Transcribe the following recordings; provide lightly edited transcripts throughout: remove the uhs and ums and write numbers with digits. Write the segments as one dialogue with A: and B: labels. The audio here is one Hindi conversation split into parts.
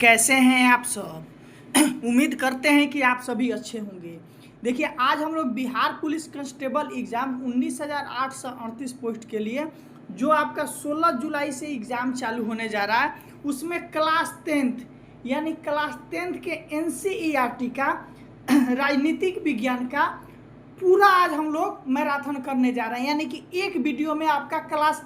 A: कैसे हैं आप सब। उम्मीद करते हैं कि आप सभी अच्छे होंगे। देखिए, आज हम लोग Bihar police constable exam 19,838 post के लिए जो आपका 16 जुलाई से एग्ज़ाम चालू होने जा रहा है, उसमें क्लास 10th यानी क्लास 10th के NCERT का राजनीतिक विज्ञान का पूरा आज हम लोग मैराथन करने जा रहे हैं। यानी कि एक वीडियो में आपका क्लास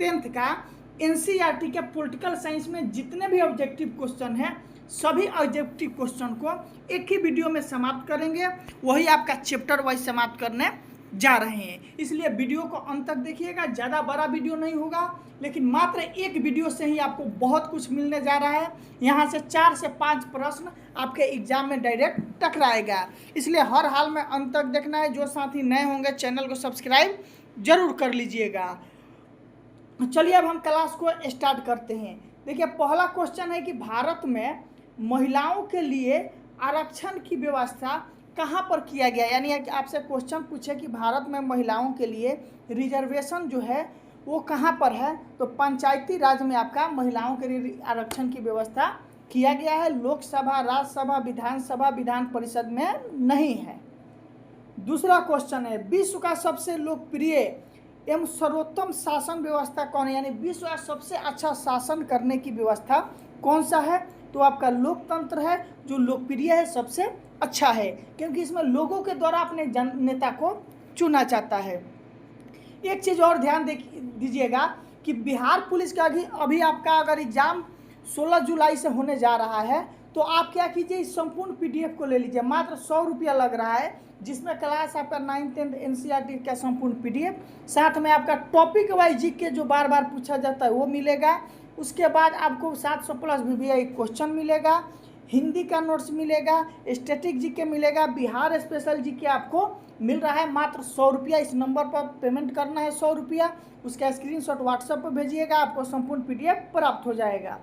A: 10th का NCERT के पॉलिटिकल साइंस में जितने भी ऑब्जेक्टिव क्वेश्चन हैं, सभी ऑब्जेक्टिव क्वेश्चन को एक ही वीडियो में समाप्त करेंगे। वही आपका चैप्टर वाइज समाप्त करने जा रहे हैं, इसलिए वीडियो को अंत तक देखिएगा। ज़्यादा बड़ा वीडियो नहीं होगा, लेकिन मात्र एक वीडियो से ही आपको बहुत कुछ मिलने जा रहा है। यहाँ से 4 से 5 प्रश्न आपके एग्जाम में डायरेक्ट टकराएगा, इसलिए हर हाल में अंत तक देखना है। जो साथी नए होंगे, चैनल को सब्सक्राइब जरूर कर लीजिएगा। चलिए अब हम क्लास को स्टार्ट करते हैं। देखिए, पहला क्वेश्चन है कि भारत में महिलाओं के लिए आरक्षण की व्यवस्था कहाँ पर किया गया। यानी आपसे क्वेश्चन पूछे कि भारत में महिलाओं के लिए रिजर्वेशन जो है वो कहाँ पर है, तो पंचायती राज में आपका महिलाओं के लिए आरक्षण की व्यवस्था किया गया है। लोकसभा, राज्यसभा, विधानसभा, विधान परिषद में नहीं है। दूसरा क्वेश्चन है, विश्व का सबसे लोकप्रिय एवं सर्वोत्तम शासन व्यवस्था कौन है। यानी विश्व का सबसे अच्छा शासन करने की व्यवस्था कौन सा है, तो आपका लोकतंत्र है, जो लोकप्रिय है, सबसे अच्छा है, क्योंकि इसमें लोगों के द्वारा अपने नेता को चुना जाता है। एक चीज़ और ध्यान दीजिएगा कि बिहार पुलिस का अभी आपका अगर एग्जाम 16 जुलाई से होने जा रहा है, तो आप क्या कीजिए, इस संपूर्ण PDF को ले लीजिए। मात्र 100 रुपया लग रहा है, जिसमें क्लास आपका 9th 10th NCERT का संपूर्ण PDF, साथ में आपका टॉपिक वाइज GK जो बार बार पूछा जाता है वो मिलेगा। उसके बाद आपको 700+ VVI क्वेश्चन मिलेगा, हिंदी का नोट्स मिलेगा, स्टैटिक GK मिलेगा, बिहार स्पेशल GK आपको मिल रहा है मात्र 100 रुपया। इस नंबर पर पेमेंट करना है 100 रुपया, उसका स्क्रीनशॉट व्हाट्सएप पर भेजिएगा, आपको संपूर्ण PDF प्राप्त हो जाएगा।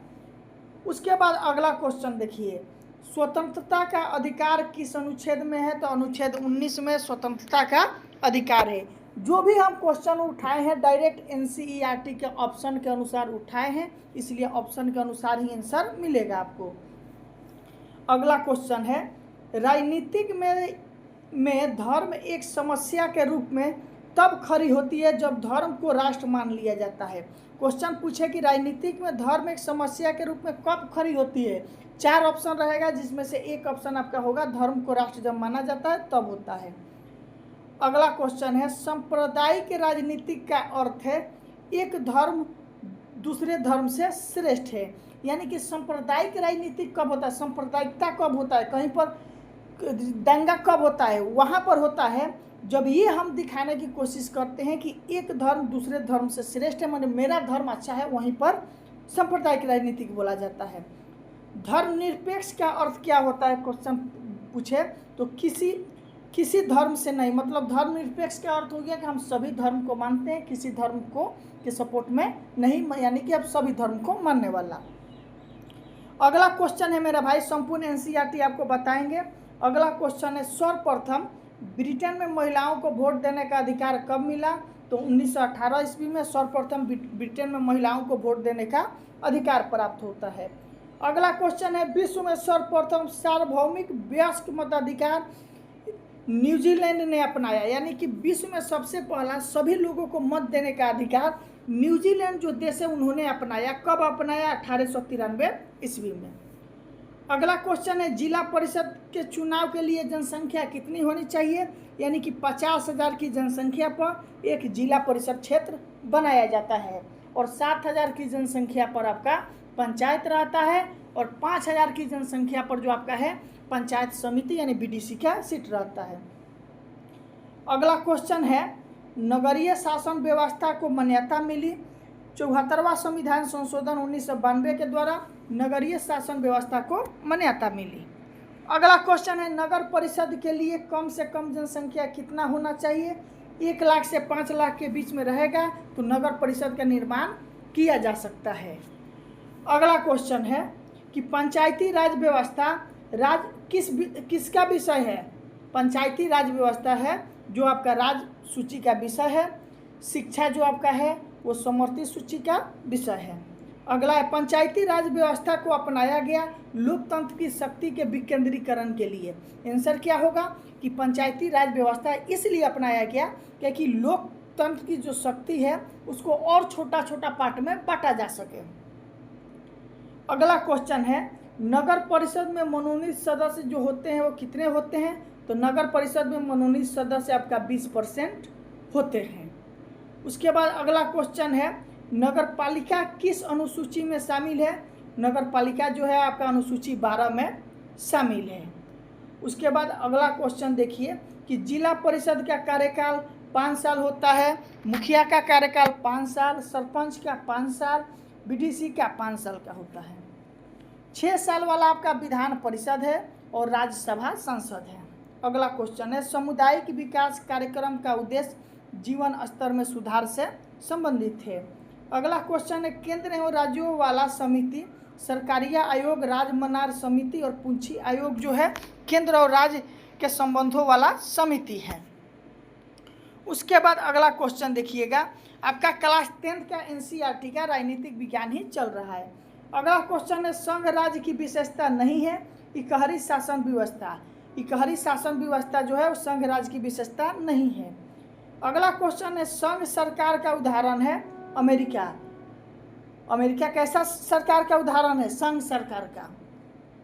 A: उसके बाद अगला क्वेश्चन देखिए, स्वतंत्रता का अधिकार किस अनुच्छेद में है, तो अनुच्छेद 19 में स्वतंत्रता का अधिकार है। जो भी हम क्वेश्चन उठाए हैं डायरेक्ट NCERT के ऑप्शन के अनुसार उठाए हैं, इसलिए ऑप्शन के अनुसार ही आंसर मिलेगा आपको। अगला क्वेश्चन है, राजनीतिक में धर्म एक समस्या के रूप में तब खड़ी होती है जब धर्म को राष्ट्र मान लिया जाता है। क्वेश्चन पूछे कि राजनीतिक में धर्म एक समस्या के रूप में कब खड़ी होती है। 4 ऑप्शन रहेगा, जिसमें से एक ऑप्शन आपका होगा धर्म को राष्ट्र जब माना जाता है तब होता है। अगला क्वेश्चन है, सांप्रदायिक राजनीति का अर्थ है एक धर्म दूसरे धर्म से श्रेष्ठ है। यानी कि सांप्रदायिक राजनीति कब होता है, सांप्रदायिकता कब होता है, कहीं पर दंगा कब होता है, वहाँ पर होता है जब ये हम दिखाने की कोशिश करते हैं कि एक धर्म दूसरे धर्म से श्रेष्ठ है, माने मेरा धर्म अच्छा है, वहीं पर सांप्रदायिक राजनीति बोला जाता है। धर्मनिरपेक्ष का अर्थ क्या होता है, क्वेश्चन पूछे तो किसी धर्म से नहीं, मतलब धर्मनिरपेक्ष का अर्थ हो गया कि हम सभी धर्म को मानते हैं, किसी धर्म को के सपोर्ट में नहीं, यानी कि अब सभी धर्म को मानने वाला। अगला क्वेश्चन है मेरा भाई, संपूर्ण NCERT आपको बताएंगे। अगला क्वेश्चन है, सर्वप्रथम ब्रिटेन में महिलाओं को वोट देने का अधिकार कब मिला, तो 1918 ईस्वी में सर्वप्रथम ब्रिटेन में महिलाओं को वोट देने का अधिकार प्राप्त होता है। अगला क्वेश्चन है, विश्व में सर्वप्रथम सार्वभौमिक वयस्क मताधिकार न्यूजीलैंड ने अपनाया। यानी कि विश्व में सबसे पहला सभी लोगों को मत देने का अधिकार न्यूजीलैंड जो देश है उन्होंने अपनाया। कब अपनाया, 1893 ईस्वी में। अगला क्वेश्चन है, जिला परिषद के चुनाव के लिए जनसंख्या कितनी होनी चाहिए। यानी कि 50,000 की जनसंख्या पर एक जिला परिषद क्षेत्र बनाया जाता है, और 7,000 की जनसंख्या पर आपका पंचायत रहता है, और 5,000 की जनसंख्या पर जो आपका है पंचायत समिति यानी BDC का सीट रहता है। अगला क्वेश्चन है, नगरीय शासन व्यवस्था को मान्यता मिली। 74वां संविधान संशोधन 1992 के द्वारा नगरीय शासन व्यवस्था को मान्यता मिली। अगला क्वेश्चन है, नगर परिषद के लिए कम से कम जनसंख्या कितना होना चाहिए। 1 लाख से 5 लाख के बीच में रहेगा तो नगर परिषद का निर्माण किया जा सकता है। अगला क्वेश्चन है कि पंचायती राज व्यवस्था किसका विषय है। पंचायती राज व्यवस्था है जो आपका राज सूची का विषय है। शिक्षा जो आपका है वो समवर्ती सूची का विषय है। अगला है पंचायती राज व्यवस्था को अपनाया गया लोकतंत्र की शक्ति के विकेंद्रीकरण के लिए। आंसर क्या होगा कि पंचायती राज व्यवस्था इसलिए अपनाया गया क्योंकि लोकतंत्र की जो शक्ति है उसको और छोटा छोटा पार्ट में बांटा जा सके। अगला क्वेश्चन है नगर परिषद में मनोनीत सदस्य जो होते हैं वो कितने होते हैं? तो नगर परिषद में मनोनीत सदस्य आपका 20% होते हैं। उसके बाद अगला क्वेश्चन है नगर पालिका किस अनुसूची में शामिल है? नगर पालिका जो है आपका अनुसूची 12 में शामिल है। उसके बाद अगला क्वेश्चन देखिए कि जिला परिषद का कार्यकाल 5 साल होता है, मुखिया का कार्यकाल 5 साल, सरपंच का 5 साल, बीडीसी का 5 साल का होता है। 6 साल वाला आपका विधान परिषद है और राज्यसभा सांसद है। अगला क्वेश्चन है सामुदायिक विकास कार्यक्रम का उद्देश्य जीवन स्तर में सुधार से संबंधित है। अगला क्वेश्चन है केंद्र एवं राज्यों वाला समिति, सरकारिया आयोग, राज मनार समिति और पूंछी आयोग जो है केंद्र और राज्य के संबंधों वाला समिति है। उसके बाद अगला क्वेश्चन देखिएगा आपका क्लास 10 का एनसीईआरटी का राजनीतिक विज्ञान ही चल रहा है। अगला क्वेश्चन है संघ राज्य की विशेषता नहीं है इकहरी शासन व्यवस्था। इकहरी शासन व्यवस्था जो है वो संघ राज्य की विशेषता नहीं है। अगला क्वेश्चन है संघ सरकार का उदाहरण है अमेरिका। अमेरिका कैसा सरकार का उदाहरण है? संघ सरकार का।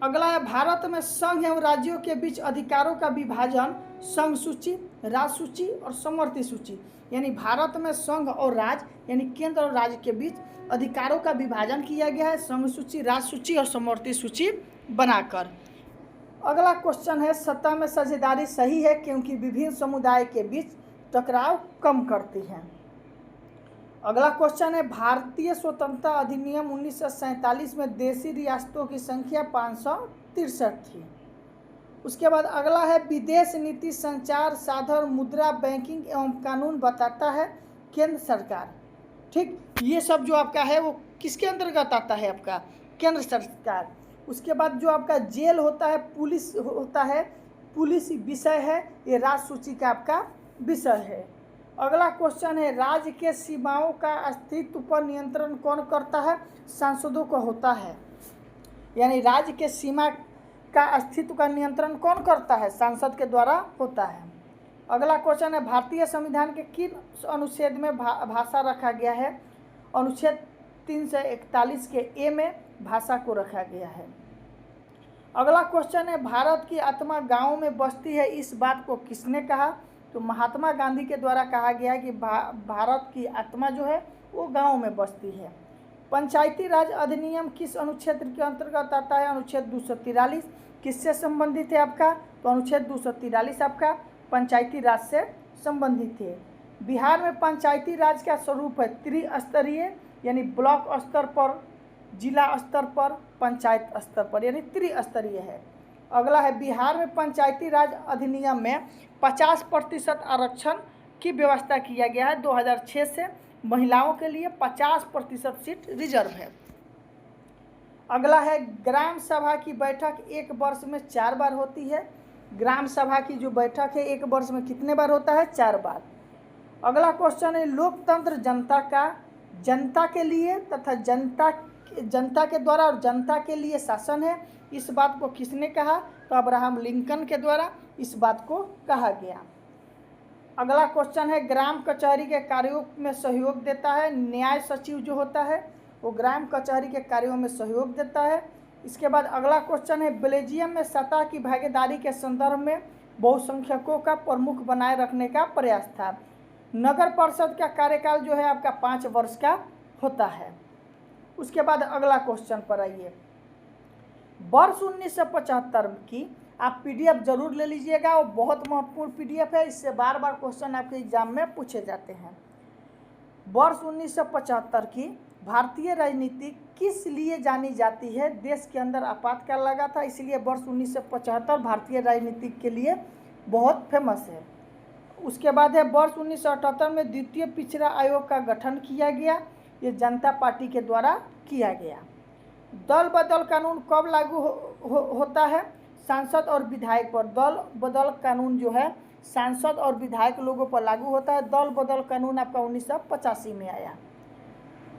A: अगला है भारत में संघ एवं राज्यों के बीच अधिकारों का विभाजन संघ सूची, राज्य सूची और समवर्ती सूची। यानी भारत में संघ और राज्य यानी केंद्र और राज्य के बीच अधिकारों का विभाजन किया गया है संघ सूची, राज्य सूची और समवर्ती सूची बनाकर। अगला क्वेश्चन है सत्ता में साझेदारी सही है क्योंकि विभिन्न समुदाय के बीच टकराव कम करती है। अगला क्वेश्चन है भारतीय स्वतंत्रता अधिनियम 1947 में देशी रियासतों की संख्या 563 थी। उसके बाद अगला है विदेश नीति, संचार साधन, मुद्रा, बैंकिंग एवं कानून बताता है केंद्र सरकार। ठीक, ये सब जो आपका है वो किसके अंतर्गत आता है? आपका केंद्र सरकार। उसके बाद जो आपका जेल होता है, पुलिस होता है, पुलिस विषय है, ये राज्य सूची का आपका विषय है। अगला क्वेश्चन है राज्य के सीमाओं का अस्तित्व पर नियंत्रण कौन करता है? सांसदों को होता है। यानी राज्य के सीमा का अस्तित्व का नियंत्रण कौन करता है? सांसद के द्वारा होता है। अगला क्वेश्चन है भारतीय संविधान के किस अनुच्छेद में भाषा रखा गया है? अनुच्छेद 341 के ए में भाषा को रखा गया है। अगला क्वेश्चन है भारत की आत्मा गाँव में बसती है, इस बात को किसने कहा? तो महात्मा गांधी के द्वारा कहा गया है कि भारत की आत्मा जो है वो गांव में बसती है। पंचायती राज अधिनियम किस अनुच्छेद के अंतर्गत आता है? अनुच्छेद 243। किससे संबंधित है आपका? तो अनुच्छेद 243 आपका पंचायती राज से संबंधित है। बिहार में पंचायती राज का स्वरूप है त्रिस्तरीय, यानी ब्लॉक स्तर पर, जिला स्तर पर, पंचायत स्तर पर, यानी त्रिस्तरीय है। अगला है बिहार में पंचायती राज अधिनियम में 50% आरक्षण की व्यवस्था किया गया है। 2006 से महिलाओं के लिए 50% सीट रिजर्व है। अगला है ग्राम सभा की बैठक 1 वर्ष में 4 बार होती है। ग्राम सभा की जो बैठक है 1 वर्ष में कितने बार होता है? 4 बार। अगला क्वेश्चन है लोकतंत्र जनता के लिए तथा जनता के द्वारा और जनता के लिए शासन है, इस बात को किसने कहा? तो अब्राहम लिंकन के द्वारा इस बात को कहा गया। अगला क्वेश्चन है ग्राम कचहरी के कार्यों में सहयोग देता है। न्याय सचिव जो होता है वो ग्राम कचहरी के कार्यों में सहयोग देता है। इसके बाद अगला क्वेश्चन है बेल्जियम में सतह की भागीदारी के संदर्भ में बहुसंख्यकों का प्रमुख बनाए रखने का प्रयास था। नगर परिषद का कार्यकाल जो है आपका 5 वर्ष का होता है। उसके बाद अगला क्वेश्चन पर आइए। वर्ष 1975 की आप पीडीएफ जरूर ले लीजिएगा, वो बहुत महत्वपूर्ण पीडीएफ है, इससे बार बार क्वेश्चन आपके एग्जाम में पूछे जाते हैं। वर्ष 1975 की भारतीय राजनीति किस लिए जानी जाती है? देश के अंदर आपातकाल लगा था, इसलिए वर्ष 1975 भारतीय राजनीति के लिए बहुत फेमस है। उसके बाद है वर्ष 1978 में द्वितीय पिछड़ा आयोग का गठन किया गया, ये जनता पार्टी के द्वारा किया गया। दल बदल कानून कब लागू होता है? सांसद और विधायक पर। दल बदल कानून जो है सांसद और विधायक लोगों पर लागू होता है। दल बदल कानून आपका 1985 में आया।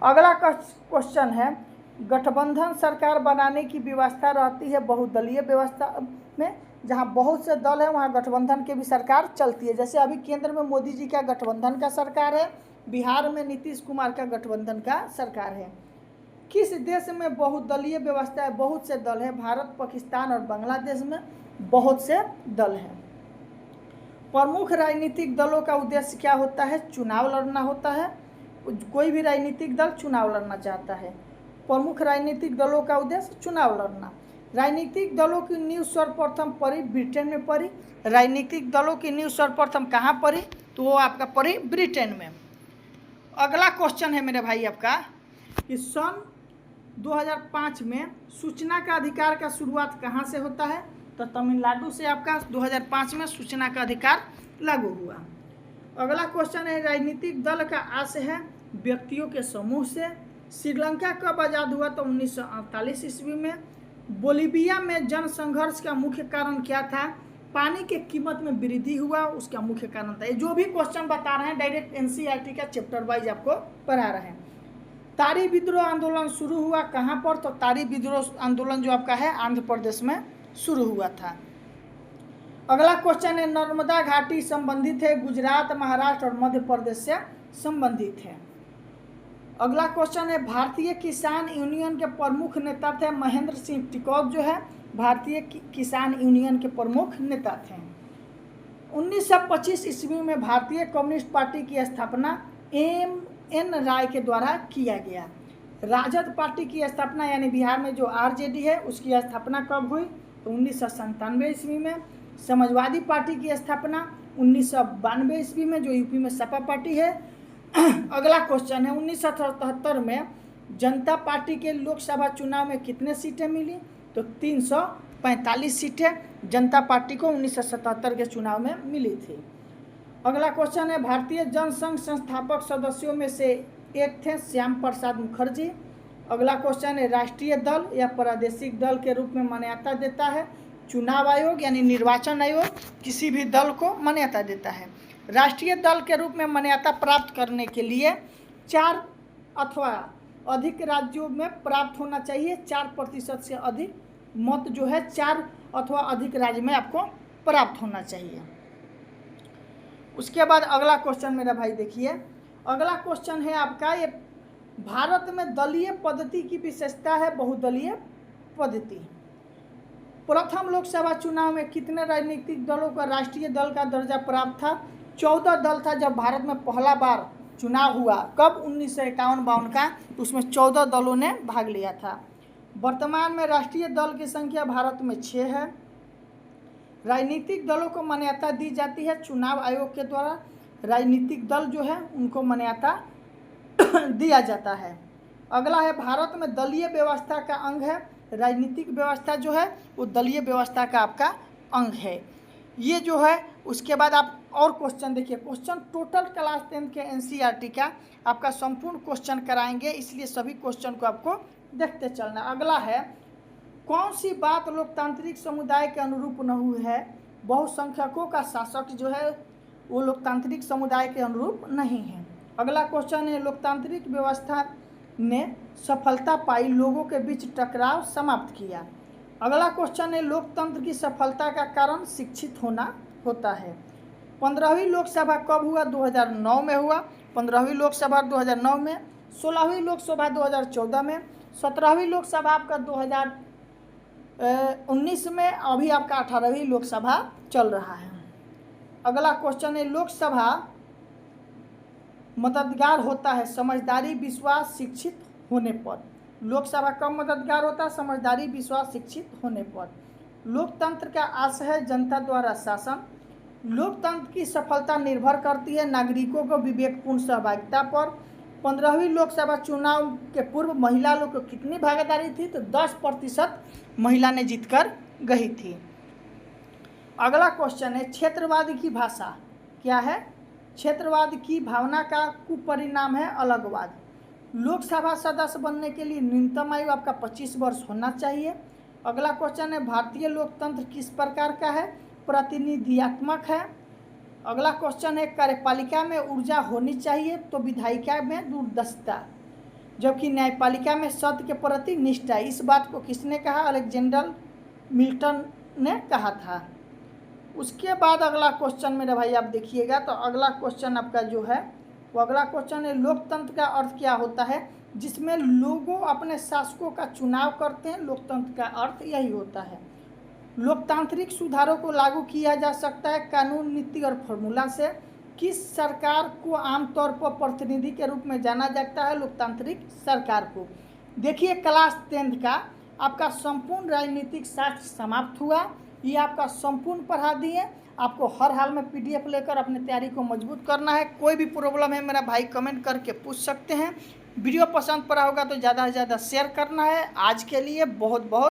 A: अगला क्वेश्चन है गठबंधन सरकार बनाने की व्यवस्था रहती है बहुदलीय व्यवस्था में। जहाँ बहुत से दल है वहाँ गठबंधन की भी सरकार चलती है। जैसे अभी केंद्र में मोदी जी का गठबंधन का सरकार है, बिहार में नीतीश कुमार का गठबंधन का सरकार है। किस देश में बहुदलीय व्यवस्था है, बहुत से दल है? भारत, पाकिस्तान और बांग्लादेश में बहुत से दल हैं। प्रमुख राजनीतिक दलों का उद्देश्य क्या होता है? चुनाव लड़ना होता है। कोई भी राजनीतिक दल चुनाव लड़ना चाहता है। प्रमुख राजनीतिक दलों का उद्देश्य चुनाव लड़ना। राजनीतिक दलों की नींव सर्वप्रथम पड़ी ब्रिटेन में पड़ी। राजनीतिक दलों की नींव सर्वप्रथम कहाँ पड़ी? तो वो आपका पड़ी ब्रिटेन में। अगला क्वेश्चन है मेरे भाई आपका कि सन 2005 में सूचना का अधिकार का शुरुआत कहाँ से होता है? तो तमिलनाडु से आपका 2005 में सूचना का अधिकार लागू हुआ। अगला क्वेश्चन है राजनीतिक दल का आशय है व्यक्तियों के समूह से। श्रीलंका कब आज़ाद हुआ? तो 1948 ईस्वी में। बोलीविया में जनसंघर्ष का मुख्य कारण क्या था? पानी के कीमत में वृद्धि हुआ, उसका मुख्य कारण था। जो भी क्वेश्चन बता रहे हैं डायरेक्ट एनसीईआरटी का चैप्टर वाइज आपको पढ़ा रहे हैं। तारी विद्रोह आंदोलन शुरू हुआ कहाँ पर? तो तारी विद्रोह आंदोलन जो आपका है आंध्र प्रदेश में शुरू हुआ था। अगला क्वेश्चन है नर्मदा घाटी संबंधित है गुजरात, महाराष्ट्र और मध्य प्रदेश से संबंधित है। अगला क्वेश्चन है भारतीय किसान यूनियन के प्रमुख नेता थे महेंद्र सिंह टिकैत जो है भारतीय किसान यूनियन के प्रमुख नेता थे। 1925 ईस्वी में भारतीय कम्युनिस्ट पार्टी की स्थापना एम.एन. राय के द्वारा किया गया। राजद पार्टी की स्थापना यानी बिहार में जो आरजेडी है उसकी स्थापना कब हुई? तो 1997 ईस्वी में। समाजवादी पार्टी की स्थापना 1992 ईस्वी में जो यूपी में सपा पार्टी है। अगला क्वेश्चन है 1977 में जनता पार्टी के लोकसभा चुनाव में कितने सीटें मिली? तो 345 सीटें जनता पार्टी को 1977 के चुनाव में मिली थी। अगला क्वेश्चन है भारतीय जनसंघ संस्थापक सदस्यों में से एक थे श्याम प्रसाद मुखर्जी। अगला क्वेश्चन है राष्ट्रीय दल या प्रादेशिक दल के रूप में मान्यता देता है चुनाव आयोग यानी निर्वाचन आयोग किसी भी दल को मान्यता देता है। राष्ट्रीय दल के रूप में मान्यता प्राप्त करने के लिए 4 अथवा अधिक राज्यों में प्राप्त होना चाहिए। 4% से अधिक मत जो है 4 अथवा अधिक राज्य में आपको प्राप्त होना चाहिए। उसके बाद अगला क्वेश्चन मेरा भाई देखिए, अगला क्वेश्चन है आपका ये भारत में दलीय पद्धति की विशेषता है बहुदलीय पद्धति। प्रथम लोकसभा चुनाव में कितने राजनीतिक दलों का राष्ट्रीय दल का दर्जा प्राप्त था? 14 दल था जब भारत में पहला बार चुनाव हुआ। कब? 1951-52 का। उसमें 14 दलों ने भाग लिया था। वर्तमान में राष्ट्रीय दल की संख्या भारत में 6 है। राजनीतिक दलों को मान्यता दी जाती है चुनाव आयोग के द्वारा। राजनीतिक दल जो है उनको मान्यता दिया जाता है। अगला है भारत में दलीय व्यवस्था का अंग है। राजनीतिक व्यवस्था जो है वो दलीय व्यवस्था का आपका अंग है। ये जो है उसके बाद आप और क्वेश्चन देखिए, क्वेश्चन टोटल क्लास 10 के एनसीईआरटी का आपका संपूर्ण क्वेश्चन कराएंगे, इसलिए सभी क्वेश्चन को आपको देखते चलना। अगला है कौन सी बात लोकतांत्रिक समुदाय के अनुरूप न हुई है? बहुसंख्यकों का शासक जो है वो लोकतांत्रिक समुदाय के अनुरूप नहीं है। अगला क्वेश्चन है होतांत्रिक व्यवस्था ने सफलता पाई, लोगों के बीच टकराव समाप्त किया। अगला क्वेश्चन है लोकतंत्र की सफलता का कारण शिक्षित होना होता है। 15वीं लोकसभा कब हुआ? 2009 में हुआ। 15वीं लोकसभा 2009 में, 16वीं लोकसभा 2014 में, 17वीं लोकसभा आपका 2019 में, अभी आपका 18वीं लोकसभा चल रहा है। अगला क्वेश्चन है लोकसभा मददगार होता है समझदारी, विश्वास, शिक्षित होने पर। लोकसभा कब मददगार होता है? समझदारी, विश्वास, शिक्षित होने पर। लोकतंत्र का आशय है जनता द्वारा शासन। लोकतंत्र की सफलता निर्भर करती है नागरिकों को विवेकपूर्ण सहभागिता पर। 15वीं लोकसभा चुनाव के पूर्व महिला लोग को कितनी भागीदारी थी? तो 10% महिला ने जीतकर गई थी। अगला क्वेश्चन है क्षेत्रवाद की भाषा क्या है? क्षेत्रवाद की भावना का कुपरिणाम है अलगवाद। लोकसभा सदस्य बनने के लिए न्यूनतम आयु आपका 25 वर्ष होना चाहिए। अगला क्वेश्चन है भारतीय लोकतंत्र किस प्रकार का है? प्रतिनिधियात्मक है। अगला क्वेश्चन है कार्यपालिका में ऊर्जा होनी चाहिए तो विधायिका में दूरदर्शिता। जबकि न्यायपालिका में सत्य के प्रति निष्ठा। इस बात को किसने कहा? अलेक्जेंडर मिल्टन ने कहा था। उसके बाद अगला क्वेश्चन मेरे भाई आप देखिएगा, तो अगला क्वेश्चन आपका जो है वो अगला क्वेश्चन है, लोकतंत्र का अर्थ क्या होता है? जिसमें लोगों अपने शासकों का चुनाव करते हैं, लोकतंत्र का अर्थ यही होता है। लोकतांत्रिक सुधारों को लागू किया जा सकता है कानून, नीति और फॉर्मूला से। किस सरकार को आमतौर पर प्रतिनिधि के रूप में जाना जाता है? लोकतांत्रिक सरकार को। देखिए क्लास 10th का आपका संपूर्ण राजनीतिक शास्त्र समाप्त हुआ। ये आपका संपूर्ण पढ़ा दिए। आपको हर हाल में PDF लेकर अपनी तैयारी को मजबूत करना है। कोई भी प्रॉब्लम है मेरा भाई कमेंट करके पूछ सकते हैं। वीडियो पसंद पड़ा होगा तो ज़्यादा से ज़्यादा शेयर करना है। आज के लिए बहुत बहुत